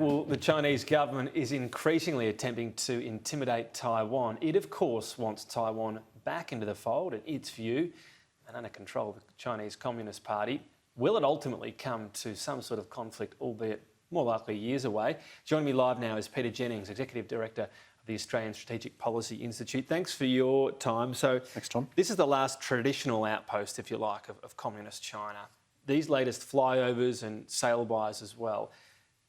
Well, the Chinese government is increasingly attempting to intimidate Taiwan. It, of course, wants Taiwan back into the fold, in its view, and under control of the Chinese Communist Party. Will it ultimately come to some sort of conflict, albeit more likely years away? Joining me live now is Peter Jennings, Executive Director of the Australian Strategic Policy Institute. Thanks for your time. Thanks, Tom. This is the last traditional outpost, if you like, of Communist China. These latest flyovers and sail-bys as well,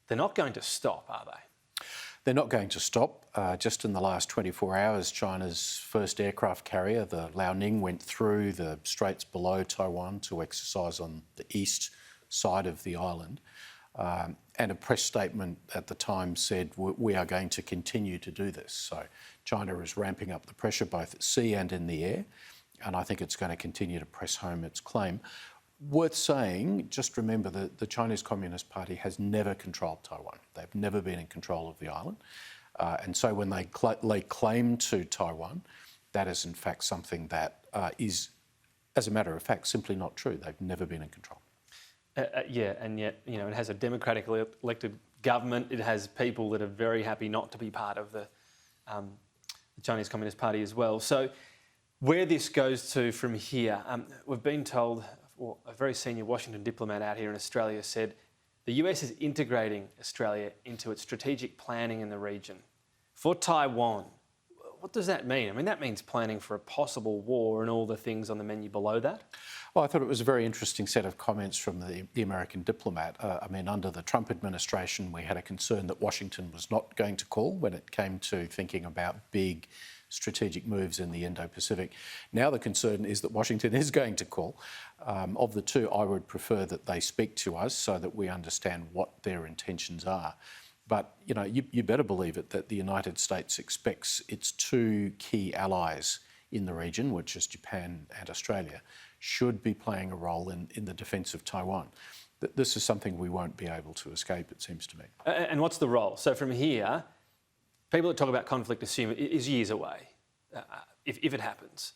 they're not going to stop, are they? They're not going to stop. Just in the last 24 hours, China's first aircraft carrier, the Liaoning, went through the straits below Taiwan to exercise on the east side of the island. And a press statement at the time said, we are going to continue to do this. So China is ramping up the pressure both at sea and in the air, and I think it's going to continue to press home its claim. Worth saying, just remember that the Chinese Communist Party has never controlled Taiwan. They've never been in control of the island. And so when they lay claim to Taiwan, that is in fact something that is, as a matter of fact, simply not true. They've never been in control. Yeah, and yet, you know, it has a democratically elected government. It has people that are very happy not to be part of the Chinese Communist Party as well. So where this goes to from here, we've been told, well, a very senior Washington diplomat out here in Australia said the US is integrating Australia into its strategic planning in the region. For Taiwan, what does that mean? I mean, that means planning for a possible war and all the things on the menu below that. Well, I thought it was a very interesting set of comments from the American diplomat. I mean, under the Trump administration, we had a concern that Washington was not going to call when it came to thinking about big strategic moves in the Indo-Pacific. Now the concern is that Washington is going to call. Of the two, I would prefer that they speak to us so that we understand what their intentions are. But, you know, you better believe it that the United States expects its two key allies in the region, which is Japan and Australia, should be playing a role in the defence of Taiwan. This is something we won't be able to escape, it seems to me. And what's the role? So from here, people that talk about conflict assume it is years away, if it happens.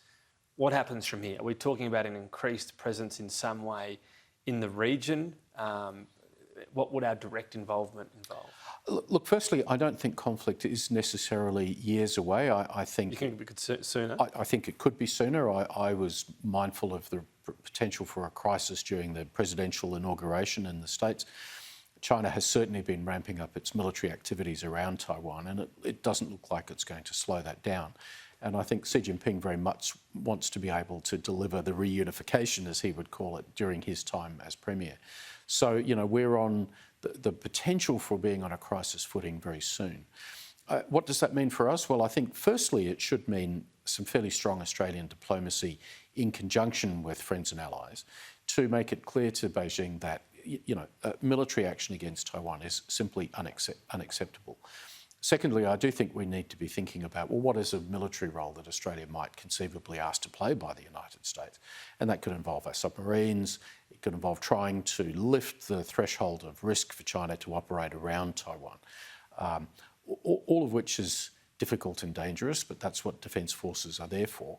What happens from here? Are we talking about an increased presence in some way in the region? What would our direct involvement involve? Look, firstly, I don't think conflict is necessarily years away. I think... You think it could be sooner? I think it could be sooner. I was mindful of the potential for a crisis during the presidential inauguration in the States. China has certainly been ramping up its military activities around Taiwan, and it doesn't look like it's going to slow that down. And I think Xi Jinping very much wants to be able to deliver the reunification, as he would call it, during his time as Premier. So, you know, we're on the potential for being on a crisis footing very soon. What does that mean for us? Well, I think firstly it should mean some fairly strong Australian diplomacy in conjunction with friends and allies to make it clear to Beijing that, you know, military action against Taiwan is simply unacceptable. Secondly, I do think we need to be thinking about, well, what is a military role that Australia might conceivably ask to play by the United States? And that could involve our submarines. It could involve trying to lift the threshold of risk for China to operate around Taiwan, all of which is difficult and dangerous, but that's what defence forces are there for.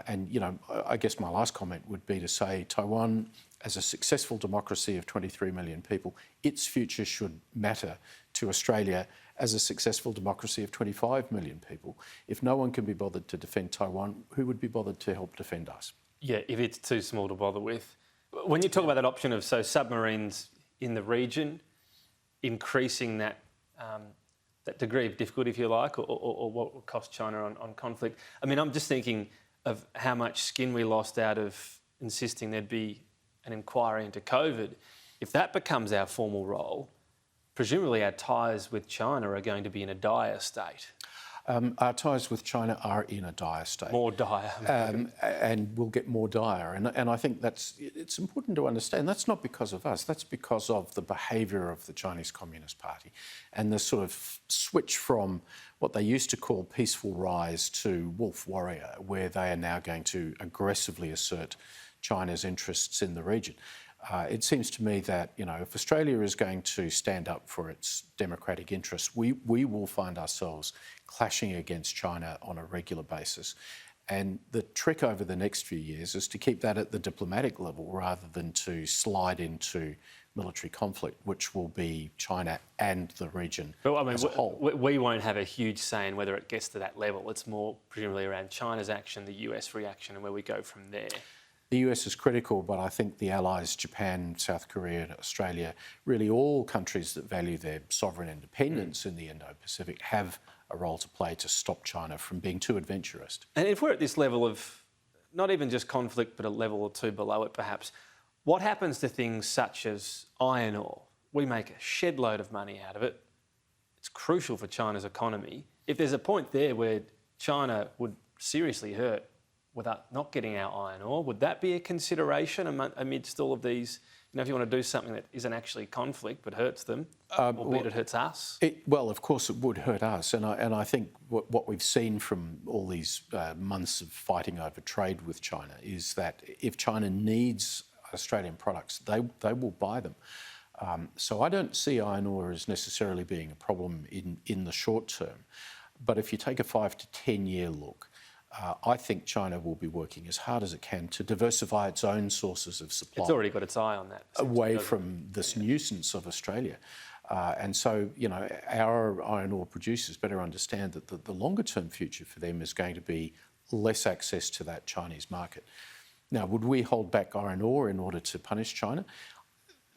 And, you know, I guess my last comment would be to say Taiwan, as a successful democracy of 23 million people, its future should matter to Australia as a successful democracy of 25 million people. If no one can be bothered to defend Taiwan, who would be bothered to help defend us? Yeah, if it's too small to bother with. When you talk about that option of, submarines in the region, increasing that that degree of difficulty, if you like, or what would cost China on conflict. I mean, I'm just thinking of how much skin we lost out of insisting there'd be an inquiry into COVID. If that becomes our formal role, presumably our ties with China are going to be in a dire state. Our ties with China are in a dire state. More dire. And will get more dire. And I think it's important to understand that's not because of us, that's because of the behaviour of the Chinese Communist Party and the sort of switch from what they used to call peaceful rise to wolf warrior, where they are now going to aggressively assert China's interests in the region. It seems to me that, you know, if Australia is going to stand up for its democratic interests, we will find ourselves clashing against China on a regular basis. And the trick over the next few years is to keep that at the diplomatic level rather than to slide into military conflict, which will be China and the region But I mean, as a whole. we won't have a huge say in whether it gets to that level. It's more presumably around China's action, the US reaction, and where we go from there. The US is critical, but I think the allies, Japan, South Korea, Australia, really all countries that value their sovereign independence in the Indo-Pacific have a role to play to stop China from being too adventurous. And if we're at this level of not even just conflict, but a level or two below it perhaps, what happens to things such as iron ore? We make a shed load of money out of it. It's crucial for China's economy. If there's a point there where China would seriously hurt without not getting our iron ore, would that be a consideration amidst all of these? You know, if you want to do something that isn't actually conflict but hurts them, albeit it hurts us. Well, of course, it would hurt us, and I think what we've seen from all these months of fighting over trade with China is that if China needs Australian products, they will buy them. So I don't see iron ore as necessarily being a problem in the short term, but if you take a 5 to 10 year look, I think China will be working as hard as it can to diversify its own sources of supply. It's already got its eye on that. Away from this nuisance of Australia. And so, you know, our iron ore producers better understand that the longer term future for them is going to be less access to that Chinese market. Now, would we hold back iron ore in order to punish China?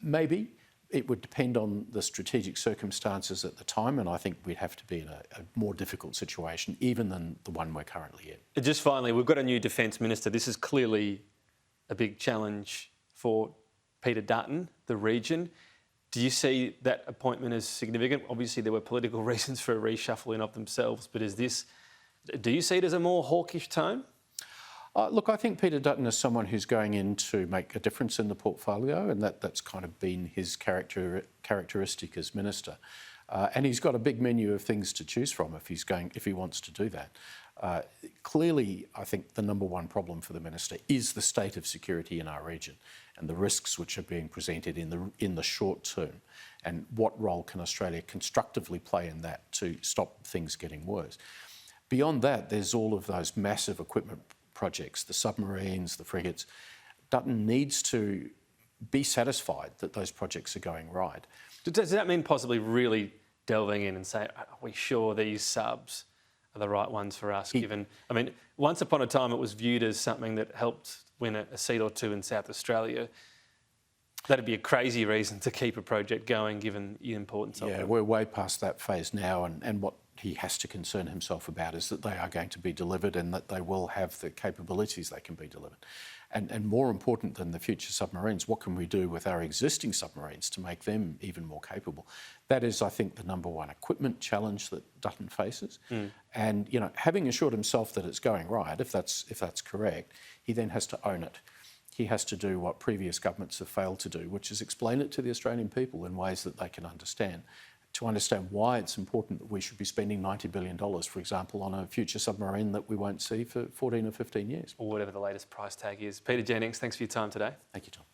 Maybe. It would depend on the strategic circumstances at the time, and I think we'd have to be in a more difficult situation even than the one we're currently in. And just finally, we've got a new Defence Minister. This is clearly a big challenge for Peter Dutton, the region. Do you see that appointment as significant? Obviously, there were political reasons for a reshuffling of themselves, but do you see it as a more hawkish tone? Look, I think Peter Dutton is someone who's going in to make a difference in the portfolio, and that's kind of been his characteristic as minister. And he's got a big menu of things to choose from if he wants to do that. Clearly, I think the number one problem for the minister is the state of security in our region and the risks which are being presented in the short term, and what role can Australia constructively play in that to stop things getting worse. Beyond that, there's all of those massive equipment projects, the submarines, the frigates. Dutton needs to be satisfied that those projects are going right. Does that mean possibly really delving in and say, are we sure these subs are the right ones for us, given... I mean, once upon a time it was viewed as something that helped win a seat or two in South Australia. That'd be a crazy reason to keep a project going, given the importance of it. Yeah, we're way past that phase now, and what he has to concern himself about is that they are going to be delivered and that they will have the capabilities they can be delivered. And more important than the future submarines, what can we do with our existing submarines to make them even more capable? That is, I think, the number one equipment challenge that Dutton faces. And, you know, having assured himself that it's going right, if that's correct, he then has to own it. He has to do what previous governments have failed to do, which is explain it to the Australian people in ways that they can understand, to understand why it's important that we should be spending $90 billion, for example, on a future submarine that we won't see for 14 or 15 years. Or whatever the latest price tag is. Peter Jennings, thanks for your time today. Thank you, Tom.